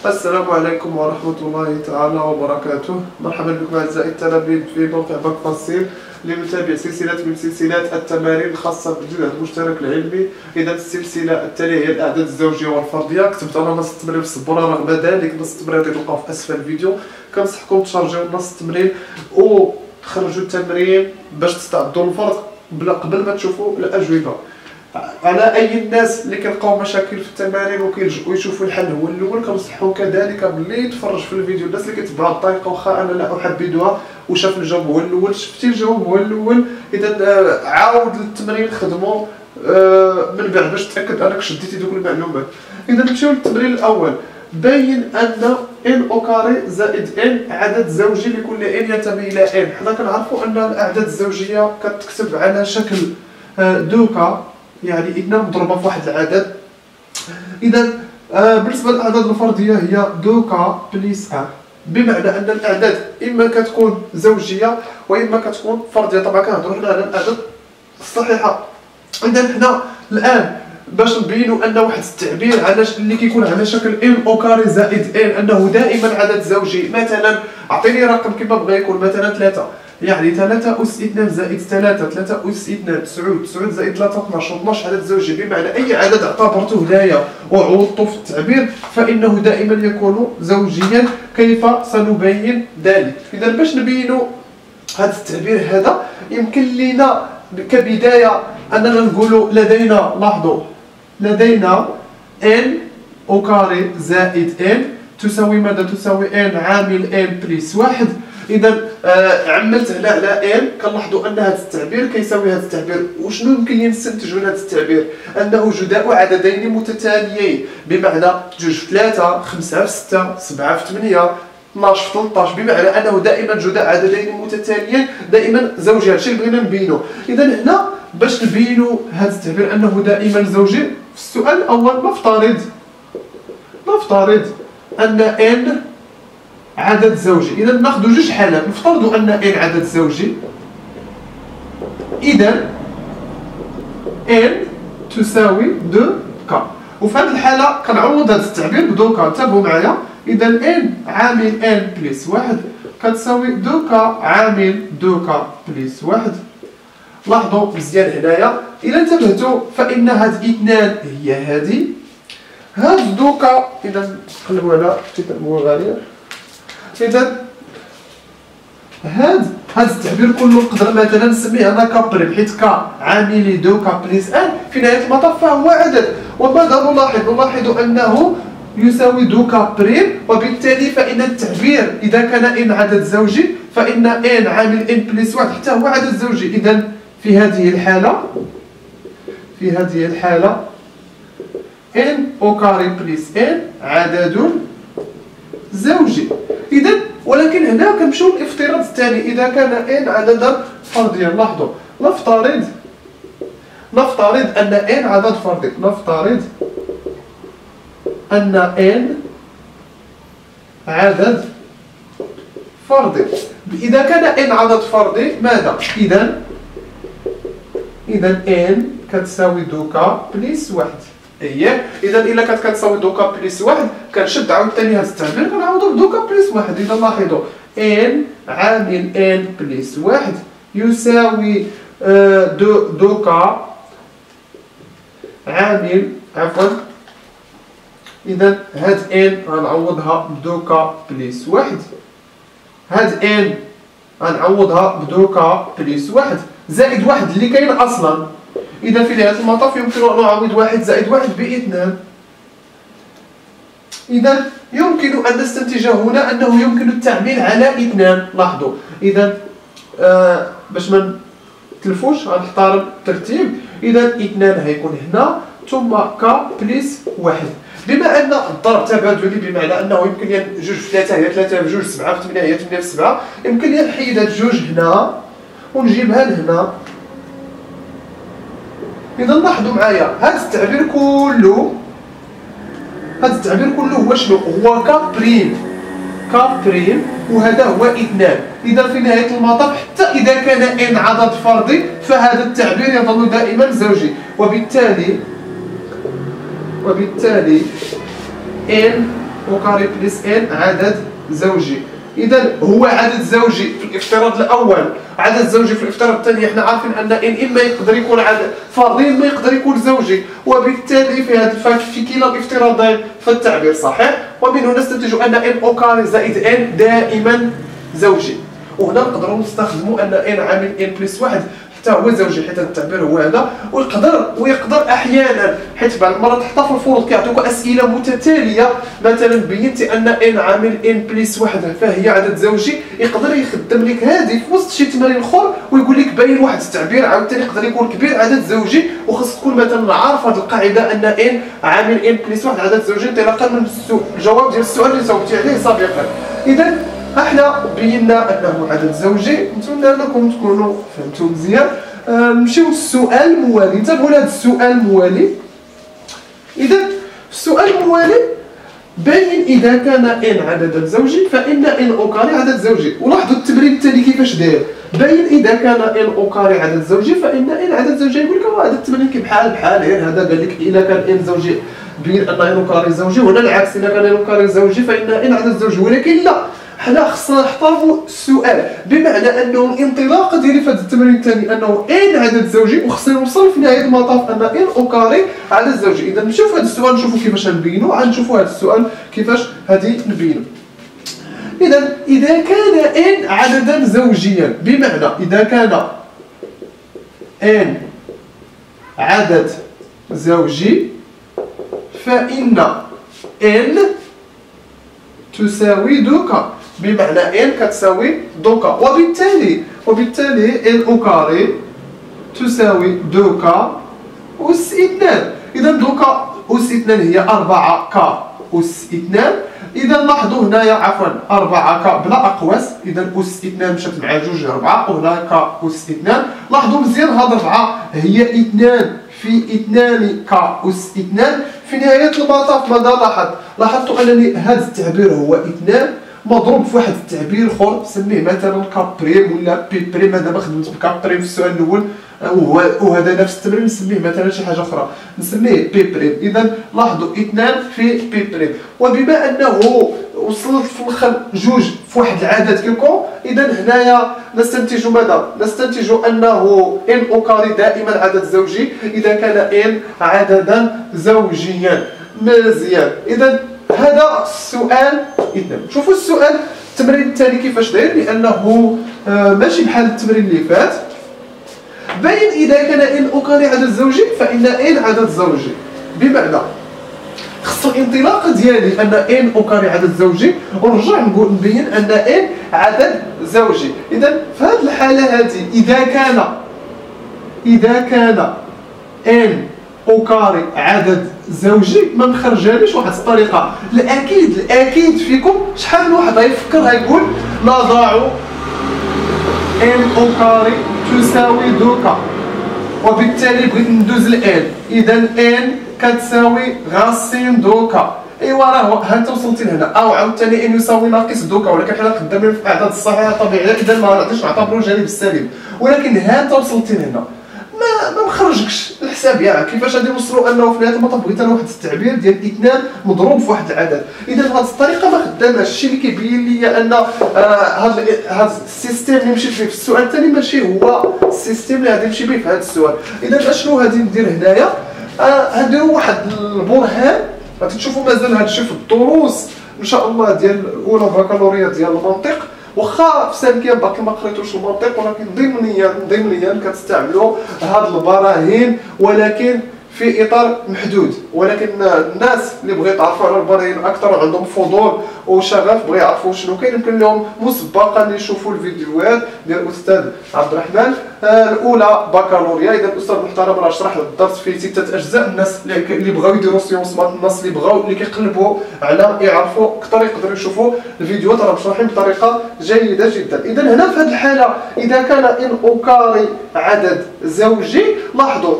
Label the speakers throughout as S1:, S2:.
S1: السلام عليكم ورحمة الله تعالى وبركاته. مرحبا بكم أعزائي التلاميذ في موقع باك فصيل لنتابع سلسلة من سلسلات التمارين الخاصة بالجهد المشترك العلمي. إذا السلسلة التالية هي الأعداد الزوجية والفردية. كتبت أنا نص التمرين في السبورة، رغم ذلك نص التمرين تلقاو في أسفل الفيديو. كنصحكم تشارجيو نص التمرين وتخرجوا التمرين باش تستعدوا للفرض قبل ما تشوفوا الأجوبة. على اي الناس اللي كيلقاو مشاكل في التمارين وكيلجؤوا يشوفوا الحل هو الاول، كنصحهم كذلك باللي يتفرج في الفيديو. الناس اللي كيتبعوا الطريقه واخا انا لا احبذها وشاف الجواب هو الاول، شفتي الجواب هو الاول، اذا عاود للتمرين خدمو من بعد باش تاكد انك شديتي دوك المعلومات. اذا نمشيو للتمرين الاول. بين ان ان او كاري زائد ان عدد زوجي لكل ان ينتمي الى ان. حنا كنعرفوا ان الاعداد الزوجيه كتكتب على شكل دوكا، يعني إن مضروبة في واحد العدد. إذا بالنسبة للأعداد الفردية هي دوكا بليس أن، بمعنى أن الأعداد إما كتكون زوجية وإما كتكون فردية. طبعا كنهضرو هنا على الأعداد الصحيحة. إذا حنا الآن باش نبينوا أن واحد التعبير على اللي كيكون على شكل ان او كاري زائد ان أنه دائما عدد زوجي. مثلا أعطيني رقم كما بغا يكون، مثلا 3، يعني 3 أس 2 زائد 3، 3 أس 2 9، 9 زائد 3 12، 12 عدد زوجي. بمعنى أي عدد اعتبرته هنايا وعوضته في التعبير فإنه دائما يكون زوجيا. كيف سنبين ذلك؟ إذا باش نبينوا هذا التعبير هذا يمكن لنا كبداية أننا نقولوا لدينا، لاحظوا، لدينا n أو كاري زائد n تساوي ماذا؟ تساوي n عامل n بليس 1. إذا عملت هنا على n، كنلاحظوا أن هذا التعبير كيساوي هذا التعبير. وشنو يمكن نستنتج من هذا التعبير؟ أنه جداء عددين متتاليين، بمعنى 2 في 3، 5 في 6، 7 في 8، 12 في 13، بمعنى أنه دائما جداء عددين متتاليين دائما زوجي. هادشي اللي بغينا نبينو. إذا هنا باش نبينوا هذا التعبير أنه دائما زوجي، في السؤال الأول نفترض أن n عدد زوجي. إذا ناخذ جوج حالات. نفترضوا أن n عدد زوجي، إذا n تساوي 2k. وفي هذه الحالة كنعوض هذا التعبير بدوكا. انتبهوا معايا. إذا n عامل n بليس 1 كتساوي 2k عامل 2k بليس 1. لاحظوا مزيان هنايا. إلا انتبهتوا فإن هاد 2 هي هذه، هاد دوكا. إذا قلبوا على المغالير. إذا هاد التعبير كله نقدر مثلا نسميه أنا كابريم، حيت ك عامل دوكا بليس ان في نهاية المطاف فهو عدد. وماذا نلاحظ أنه يساوي دوكا بريم، وبالتالي فإن التعبير إذا كان ان عدد زوجي فإن ان عامل ان بليس 1 حتى هو عدد زوجي. إذا في هذه الحالة ان أو كاري بليس ان عدد زوجي. إذا ولكن هنا كنمشيو للافتراض الثاني. إذا كان n عددا فرديا، لاحظوا، نفترض أن n عدد فردي. نفترض أن n عدد فردي. إذا كان n عدد فردي ماذا؟ إذا n كتساوي دوكا بليس 1. اييه. اذا الا كانت كتساوي دوكا بليس 1 كنشد عاوتاني هذا التعبير كنعوضو بدوكا بليس 1. اذا لاحظوا n عامل n بليس 1 يساوي دوكا عامل اذا هاد n غنعوضها بدوكا بليس 1، هاد n غنعوضها بدوكا بليس 1 زائد 1 اللي كاين اصلا. إذا في نهاية المطاف يمكن أن نعوض 1 زائد 1 ب2. إذا يمكن أن نستنتج هنا أنه يمكن التعميل على 2. لاحظوا. إذا باش ما نتلفوش غنحترم الترتيب. إذا 2 هيكون هنا ثم ك بليس 1. بما أن الضرب تبادلي، بمعنى أنه يمكن 2 في 3 هي 3 في 2، 7 في 8 هي 8 في 7، يمكن لي نحيد هاد 2 هنا ونجيبها لهنا. إذا لاحظوا معايا هذا التعبير كله هو شنو؟ هو كابريم وهذا هو 2. إذا في نهاية المطاف حتى إذا كان n عدد فردي فهذا التعبير يظل دائما زوجي، وبالتالي n اوكاري بلس ان عدد زوجي. اذا هو عدد زوجي في الافتراض الاول، عدد زوجي في الافتراض الثاني. احنا عارفين ان ان اما يقدر يكون عدد فردي اما يقدر يكون زوجي، وبالتالي في هذا في كلا الافتراضين فالتعبير صحيح. ومن هنا نستنتج ان ان اوكاري زائد ان دائما زوجي. وهنا نقدروا نستخدموا ان ان عامل ان بلس واحد حتى هو زوجي، حيت التعبير هو هذا. ويقدر احيانا، حيت بعض المرات حتى في الفروض كيعطيوك اسئله متتاليه، مثلا بينت ان ان عامل ان بلس واحد فهي عدد زوجي، يقدر يخدم لك هذه في وسط شي تمارين اخر ويقول لك باين واحد التعبير عاوتاني يقدر يكون كبير عدد زوجي، وخاص تكون مثلا عارف هذه القاعده ان ان عامل ان بلس واحد عدد زوجي انطلاقا من الجواب ديال السؤال اللي جاوبتي عليه سابقا. اذا احنا بينا انه عدد زوجي. نتمنى انكم تكونوا فهمتوا مزيان. نمشيو للسؤال الموالي. انتبهوا لهذا السؤال الموالي. اذا السؤال الموالي باين اذا كان ان عددا زوجي فان ان اوكاري عدد زوجي. ولاحظوا التمرين التالي كيفاش داير. باين اذا كان ان اوكاري عدد زوجي فان ان عدد زوجي. يقول لك هذا التمرين كي بحال غير هذا قال لك اذا كان ان زوجي بين ان اوكاري زوجي، وهنا العكس اذا كان اوكاري زوجي فان ان عدد زوجي. ولكن لا، حنا خصنا نحترموا السؤال، بمعنى انه الانطلاقه ديالي في هذا التمرين الثاني انه ان عدد زوجي، وخصنا نوصل في نهايه المطاف ان ان اوكاري عدد زوجي. اذا نمشيو في هذا السؤال نشوفوا كيفاش نبينوا، غنشوفوا هذا السؤال كيفاش غادي نبينوا. اذا كان ان عددا زوجيا، بمعنى اذا كان ان عدد زوجي فان ان تساوي دوكا، بمعنى ان كتساوي دوكا. وبالتالي ان اوكاري تساوي دوكا أس 2. إذا دوكا أس 2 هي 4 ك أس 2. إذا لاحظوا هنايا عفوا 4 ك بلا أقواس، إذا أس 2 مشات مع جوج 4، وهنا ك أس 2. لاحظوا مزيان هاد 4 هي 2 في 2 ك أس 2. في نهاية المطاف ماذا لاحظتوا أنني هذا التعبير هو 2 مضروب في واحد التعبير اخر سميه مثلا كابريم ولا بي بريم. هذا ما خدمت بكابريم في السؤال الاول، وهذا نفس التمرين نسميه مثلا شي حاجه اخرى نسميه بي بريم. اذا لاحظوا 2 في بي بريم. وبما انه وصلت في الاخر جوج في واحد العدد كيكون، اذا هنايا نستنتج ماذا؟ نستنتج انه ان اوكاري دائما عدد زوجي اذا كان ان عددا زوجيا. مزيان. اذا هذا السؤال. اذا شوفوا السؤال التمرين التالي كيفاش داير، لانه ماشي بحال التمرين اللي فات. باين اذا كان ان اوكاري عدد زوجي فان ان عدد زوجي، بمعنى خص الانطلاقه ديالي ان ان اوكاري عدد زوجي ونرجع نبين ان ان عدد زوجي. اذا في هذه الحاله هذه اذا كان ان اوكاري عدد زوجي ما مخرجاليش واحد الطريقه. الاكيد فيكم شحال من واحد غيفكر غيقول نضع ان اوكاري تساوي دوكا، وبالتالي بغيت ندوز الان. اذا ان كتساوي غاسين دوكا. ايوا راه ها انت وصلتي لهنا. او عاوتاني ان يساوي ناقص دوكا، ولكن حنا خدامين في الاعداد الصحيحه طبيعيه، اذا ما غاديش نعتبروا الجانب السليم. ولكن ها انت وصلتي لهنا ما مخرجكش الحساب ياك كيفاش غادي نوصلوا انه في نهايه المطاف بغيت انا واحد التعبير ديال 2 مضروب في واحد العدد. اذا بهذه الطريقه ما خداماش. الشيء اللي كيبين لي ان هذا السيستيم اللي مشيت فيه في السؤال الثاني ماشي هو السيستيم اللي غادي نمشي به في هذا السؤال. اذا اشنو غادي ندير هنايا؟ غنديروا واحد البرهان. غادي تشوفوا مازال هذا الشيء في الدروس ان شاء الله ديال اولى بكالوريا ديال المنطق. واخا في سالكيه باقي ما قريتوش المنطق، ولكن ضمنيا كتستعملوا هاد البراهين، ولكن في اطار محدود. ولكن الناس اللي بغيو يتعرفوا على البراهين اكثر وعندهم فضول وشغف بغيو يعرفوا شنو كاين، يمكن لهم مسبقا يشوفوا الفيديوهات ديال الاستاذ عبد الرحمن الاولى بكالوريا. اذا الاستاذ المحترم راه شرح الدرس في 6 اجزاء. الناس اللي بغاو يديروا سيونس مات، الناس اللي كيقلبوا على يعرفوا اكثر يقدروا يشوفوا الفيديوهات راه مشروحين بطريقه جيده جدا. اذا هنا في هذه الحاله اذا كان ان اوكاري عدد زوجي، لاحظوا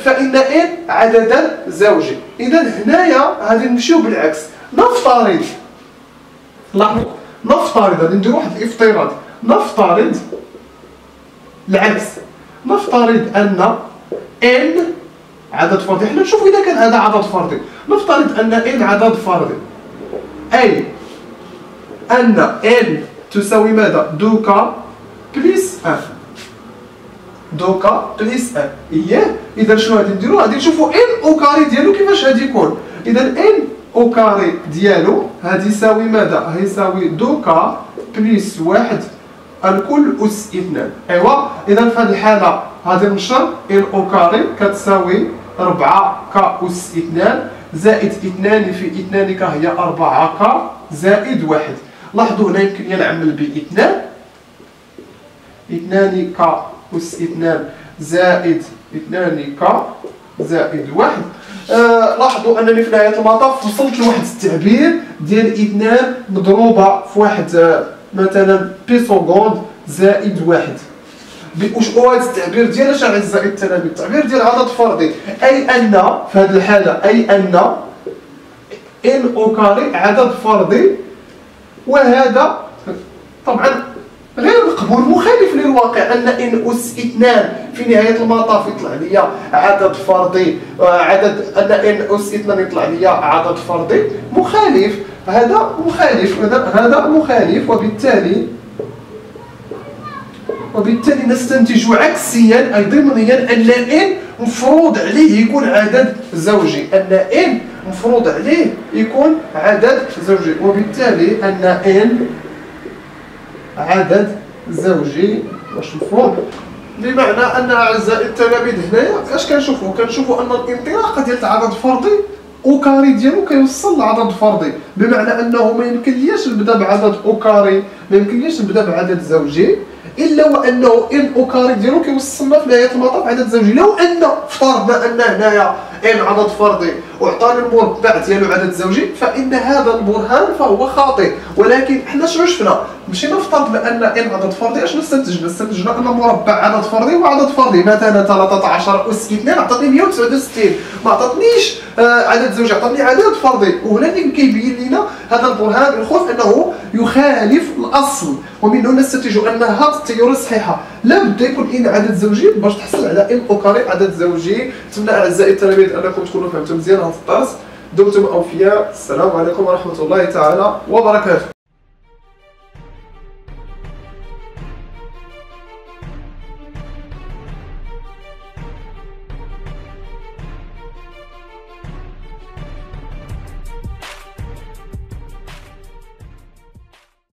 S1: فإن ان عددا زوجي. إذا هنايا غادي نمشيو بالعكس. نفترض غادي نديرو واحد الافتراض. نفترض العكس. نفترض أن n عدد فردي. حنا نشوفوا اذا كان هذا عدد فردي. نفترض ان n عدد فردي، اي ان n تساوي ماذا؟ 2k بلس 1. 2k بلس 1 اييه. اذا شنو غادي نديرو؟ غادي نشوفوا n او كاري ديالو كيفاش غادي يكون. اذا n او كاري ديالو غادي يساوي ماذا؟ غيساوي 2k بلس 1 الكل أس 2. ايوا اذا في هذه الحاله غادي نشر n او كاري كتساوي 4k أس 2 زائد 2 في 2 هي 4k زائد 1. لاحظوا هنا يمكن لي نعمل ب 2k أس 2 زائد 2k زائد 1. لاحظوا انني في نهايه المطاف وصلت لواحد التعبير ديال 2 مضروبه في واحد مثلا بي سكوند زائد 1. واش هو هذا التعبير ديال اش اعزائي التلاميذ؟ التعبير ديال عدد فردي، اي ان في هذه الحاله اي ان ان او كاري عدد فردي، وهذا طبعا غير مقبول مخالف للواقع. ان اس 2 في نهايه المطاف يطلع لي عدد فردي، عدد ان اس 2 يطلع لي عدد فردي مخالف. هذا مخالف، هذا مخالف، وبالتالي نستنتج عكسيا اي ضمنيا ان ان مفروض عليه يكون عدد زوجي، ان ان مفروض عليه يكون عدد زوجي، وبالتالي ان ان عدد زوجي. واش مفهوم؟ بمعنى ان اعزائي التلاميذ هنايا اش كنشوفوا؟ كنشوفوا ان الانطلاقه ديال العدد الفردي او كاري ديالو كيوصل لعدد فردي، بمعنى انه ما يمكنلياش نبدا بعدد او كاري، ما يمكنلياش نبدا بعدد زوجي الا وانه ان او كاري ديالو كيوصلنا في نهايه المطاف عدد زوجي. لو ان افترضنا ان هنايا ان عدد فردي وعطاني المربع ديالو عدد زوجي، فان هذا البرهان فهو خاطئ. ولكن حنا شنو شفنا؟ مشينا افترضنا ان ان عدد فردي، اش استنتجنا؟ استنتجنا ان مربع عدد فردي هو عدد فردي. مثلا 13 اس 2 عطاتني 169، ما عطاتنيش عدد زوجي، عطاتني عدد فردي. وهنا اللي كيبين لنا هذا البرهان الخوف انه يخالف الاصل، ومن هنا نستنتج ان هذه التيوري صحيحه. لا بد يكون ان عدد زوجي باش تحصل على ان او كاري عدد زوجي. نتمنى اعزائي التلاميذ انكم تكونوا فهمتم مزيان هذا الدرس. دمتم اوفياء. السلام عليكم ورحمه الله تعالى وبركاته.